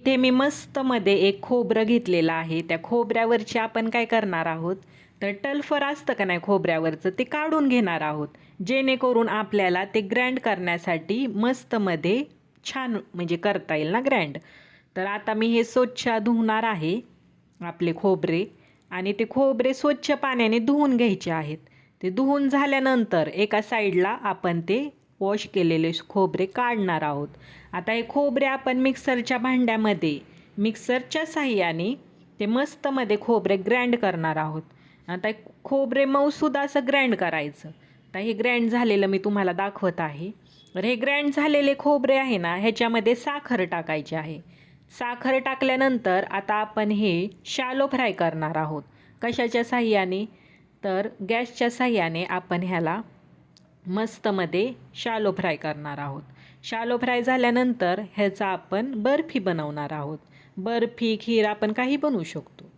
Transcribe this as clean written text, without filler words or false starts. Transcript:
इथे मी मस्तमध्ये एक खोबरं घेतलेलं आहे. त्या खोबऱ्यावरची आपण काय करणार आहोत, तर टल्फर असतं का नाही खोबऱ्यावरचं, ते काढून घेणार आहोत. जेणेकरून आपल्याला ते ग्राइंड करण्यासाठी मस्तमध्ये छान म्हणजे करता येईल ना ग्राइंड. तर आता मी हे स्वच्छ धुवणार आहे आपले खोबरे, आणि ते खोबरे स्वच्छ पाण्याने धुवून घ्यायचे आहेत. ते धुवून झाल्यानंतर एका साईडला आपण ते वॉश केलेले खोबरे काढणार आहोत. आता हे खोबरे आपण मिक्सरच्या भांड्यामध्ये मिक्सरच्या साहाय्याने ते मस्तमध्ये खोबरे ग्राइंड करणार आहोत. आता खोबरे मऊसूद असं ग्राइंड करायचं. आता हे ग्राइंड झालेलं मी तुम्हाला दाखवत आहे. तर हे ग्राइंड झालेले खोबरे आहे ना, ह्याच्यामध्ये साखर टाकायची आहे. साखर टाकल्यानंतर आता आपण हे शॅलो फ्राय करणार आहोत. कशाच्या साहाय्याने, तर गॅसच्या साहाय्याने आपण ह्याला मस्तमध्ये शॅलो फ्राय करणार आहोत. शॅलो फ्राय झाल्यानंतर ह्याचा आपण बर्फी बनवणार आहोत. बर्फी, खीर आपण काही बनवू शकतो.